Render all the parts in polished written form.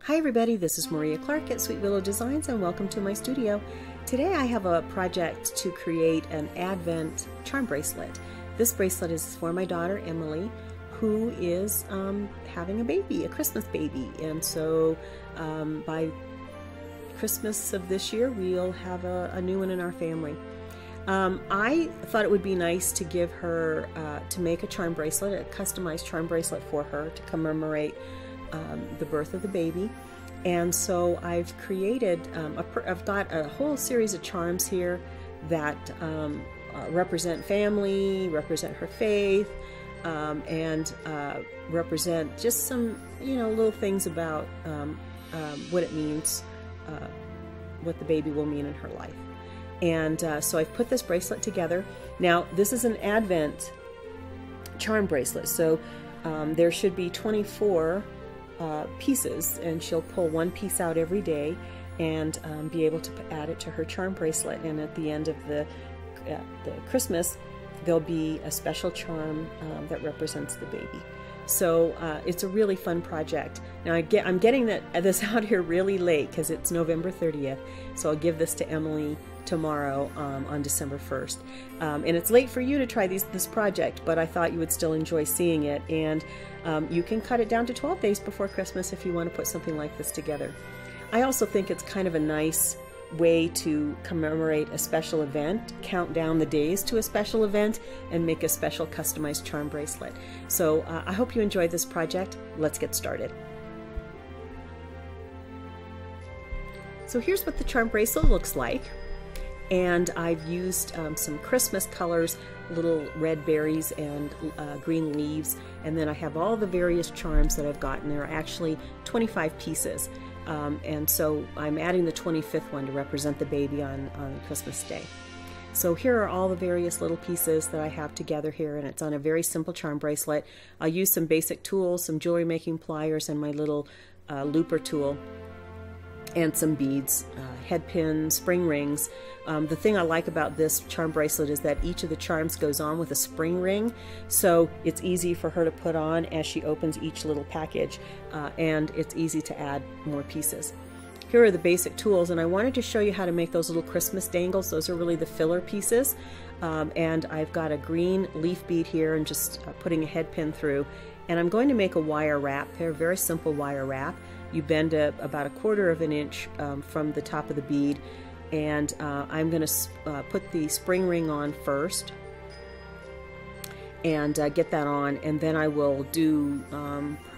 Hi everybody, this is Maria Clark at Sweet Willow Designs and welcome to my studio. Today I have a project to create an Advent Charm Bracelet. This bracelet is for my daughter Emily, who is having a baby, a Christmas baby, and so by Christmas of this year we'll have a new one in our family. I thought it would be nice to give her, to make a charm bracelet, a customized charm bracelet for her to commemorate the birth of the baby. And so I've created, I've got a whole series of charms here that represent family, represent her faith, and represent just some, little things about what it means, what the baby will mean in her life. And so I've put this bracelet together. Now, this is an Advent charm bracelet, so there should be 24 pieces, and she'll pull one piece out every day and be able to add it to her charm bracelet. And at the end of the Christmas, there'll be a special charm that represents the baby. So it's a really fun project. Now I'm getting this out here really late because it's November 30th, so I'll give this to Emily tomorrow on December 1st. And it's late for you to try this project, but I thought you would still enjoy seeing it. And you can cut it down to 12 days before Christmas if you want to put something like this together. I also think it's kind of a nice way to commemorate a special event, count down the days to a special event, and make a special customized charm bracelet. So I hope you enjoyed this project. Let's get started. So here's what the charm bracelet looks like. And I've used some Christmas colors, little red berries and green leaves, and then I have all the various charms that I've gotten. There are actually 25 pieces, and so I'm adding the 25th one to represent the baby on Christmas Day. So here are all the various little pieces that I have together here, and it's on a very simple charm bracelet. I'll use some basic tools, some jewelry making pliers, and my little looper tool, and some beads, head pins, spring rings. The thing I like about this charm bracelet is that each of the charms goes on with a spring ring, so it's easy for her to put on as she opens each little package, and it's easy to add more pieces. Here are the basic tools, and I wanted to show you how to make those little Christmas dangles. Those are really the filler pieces, and I've got a green leaf bead here and just putting a head pin through, and I'm going to make a wire wrap. They're a very simple wire wrap. You bend about 1/4 of an inch from the top of the bead, and I'm going to put the spring ring on first and get that on, and then I will do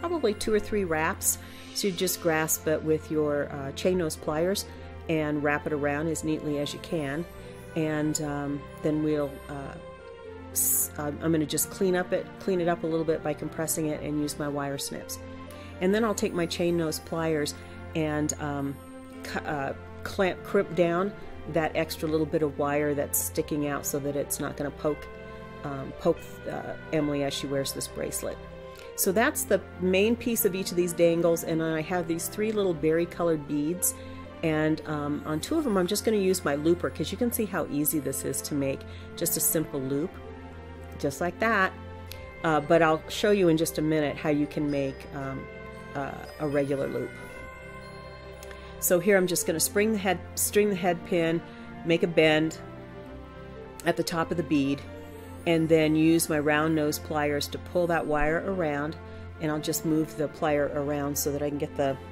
probably 2 or 3 wraps. So you just grasp it with your chain nose pliers and wrap it around as neatly as you can, and then we'll I'm going to just clean it up a little bit by compressing it and use my wire snips. And then I'll take my chain nose pliers and crimp down that extra little bit of wire that's sticking out so that it's not going to poke Emily as she wears this bracelet. So that's the main piece of each of these dangles, and I have these 3 little berry colored beads, and on 2 of them I'm just going to use my looper because you can see how easy this is to make. Just a simple loop, just like that. But I'll show you in just a minute how you can make a regular loop. So here I'm just going to string the head pin, make a bend at the top of the bead, and then use my round nose pliers to pull that wire around, and I'll just move the plier around so that I can get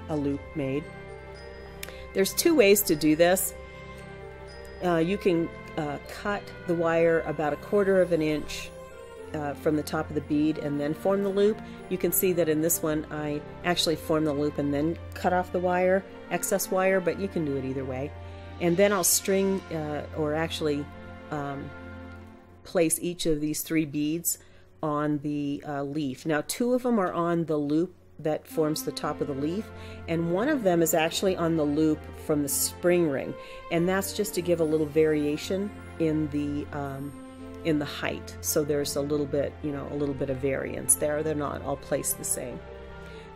a loop made. There's 2 ways to do this. You can cut the wire about 1/4 of an inch from the top of the bead and then form the loop. You can see that in this one I actually form the loop and then cut off the excess wire, but you can do it either way. And then I'll string or actually place each of these 3 beads on the leaf. Now 2 of them are on the loop that forms the top of the leaf, and 1 of them is actually on the loop from the spring ring, and that's just to give a little variation in the height. So there's a little bit of variance there. They're not all placed the same.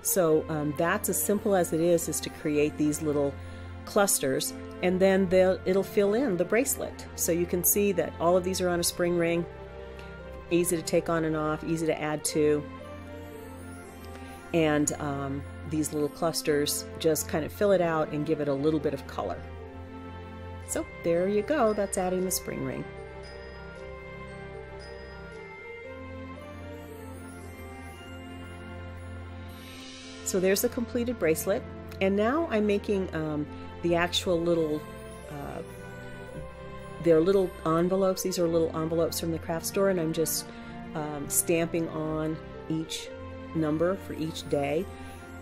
So that's as simple as it is to create these little clusters, and then it'll fill in the bracelet. So you can see that all of these are on a spring ring, easy to take on and off, easy to add to. And these little clusters just kind of fill it out and give it a little bit of color. So there you go, that's adding the spring ring. So there's the completed bracelet, and now I'm making the actual little, they're little envelopes. These are little envelopes from the craft store, and I'm just stamping on each number for each day.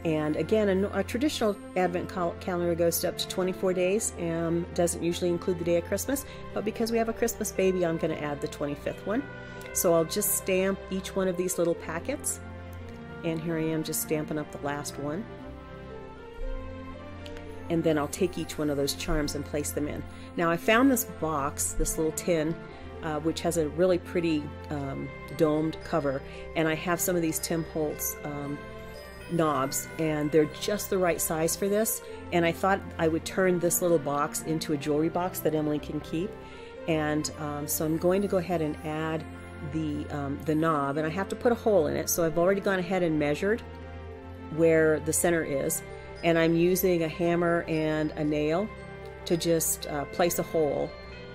And again, a traditional Advent calendar goes up to 24 days and doesn't usually include the day of Christmas, but because we have a Christmas baby, I'm going to add the 25th one. So I'll just stamp each one of these little packets, and here I am just stamping up the last one. And then I'll take each one of those charms and place them in. Now I found this box, this little tin, which has a really pretty domed cover, and I have some of these Tim Holtz knobs, and they're just the right size for this, and I thought I would turn this little box into a jewelry box that Emily can keep. And so I'm going to go ahead and add the knob, and I have to put a hole in it, so I've already gone ahead and measured where the center is, and I'm using a hammer and a nail to just place a hole.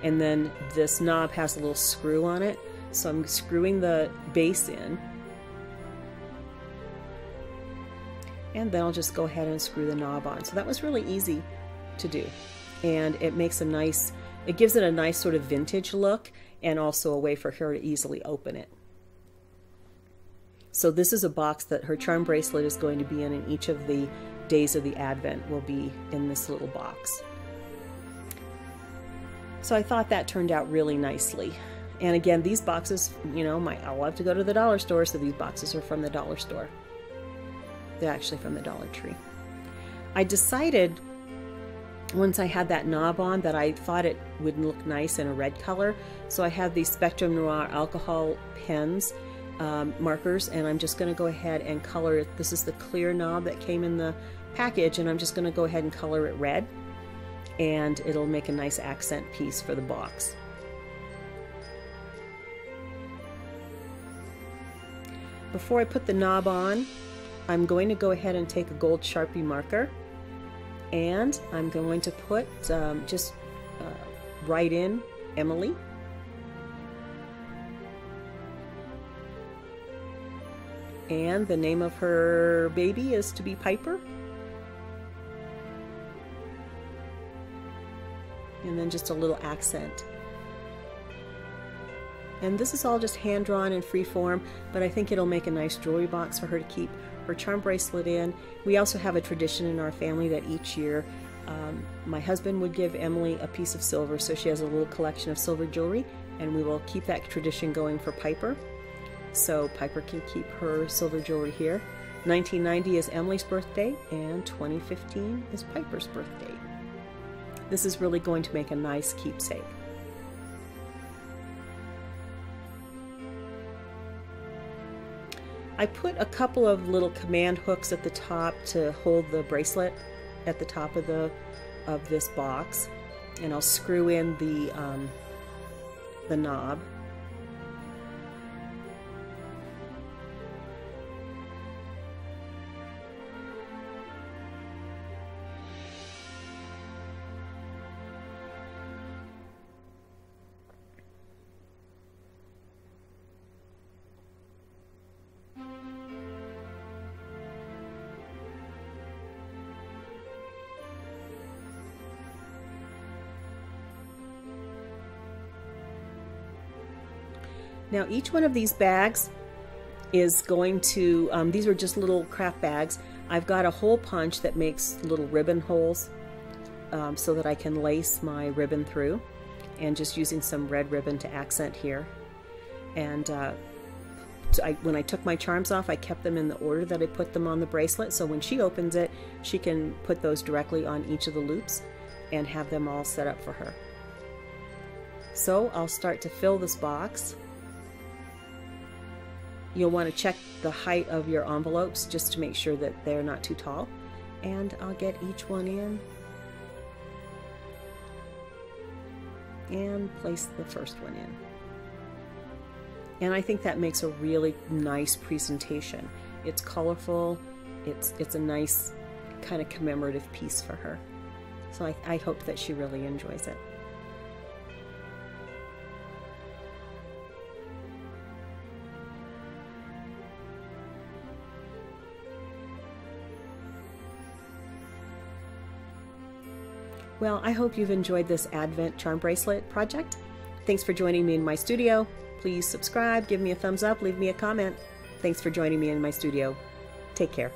And then this knob has a little screw on it, so I'm screwing the base in, and then I'll just go ahead and screw the knob on. So that was really easy to do, and it makes a nice, it gives it a nice sort of vintage look, and also a way for her to easily open it. So this is a box that her charm bracelet is going to be in, and each of the days of the Advent will be in this little box. So I thought that turned out really nicely. And again, these boxes, you know, I'll have to go to the dollar store, so these boxes are from the dollar store. They're actually from the Dollar Tree. I decided once I had that knob on that I thought it would look nice in a red color. So I have these Spectrum Noir alcohol pens, markers, and I'm just going to go ahead and color it. This is the clear knob that came in the package, and I'm just going to go ahead and color it red, and it'll make a nice accent piece for the box. Before I put the knob on, I'm going to go ahead and take a gold Sharpie marker, and I'm going to put write in Emily. And the name of her baby is to be Piper. And then just a little accent. And this is all just hand-drawn and free-form, but I think it'll make a nice jewelry box for her to keep her charm bracelet in. We also have a tradition in our family that each year my husband would give Emily a piece of silver, so she has a little collection of silver jewelry, and we will keep that tradition going for Piper. So Piper can keep her silver jewelry here. 1990 is Emily's birthday, and 2015 is Piper's birthday. This is really going to make a nice keepsake. I put a couple of little command hooks at the top to hold the bracelet at the top of this box, and I'll screw in the knob. Now each one of these bags is going to, these are just little craft bags. I've got a hole punch that makes little ribbon holes so that I can lace my ribbon through, and just using some red ribbon to accent here. And when I took my charms off, I kept them in the order that I put them on the bracelet, so when she opens it, she can put those directly on each of the loops and have them all set up for her. So I'll start to fill this box. You'll want to check the height of your envelopes just to make sure that they're not too tall. And I'll get each one in and place the first one in. And I think that makes a really nice presentation. It's colorful, it's a nice kind of commemorative piece for her. So I hope that she really enjoys it. Well, I hope you've enjoyed this Advent Charm Bracelet project. Thanks for joining me in my studio. Please subscribe, give me a thumbs up, leave me a comment. Thanks for joining me in my studio. Take care.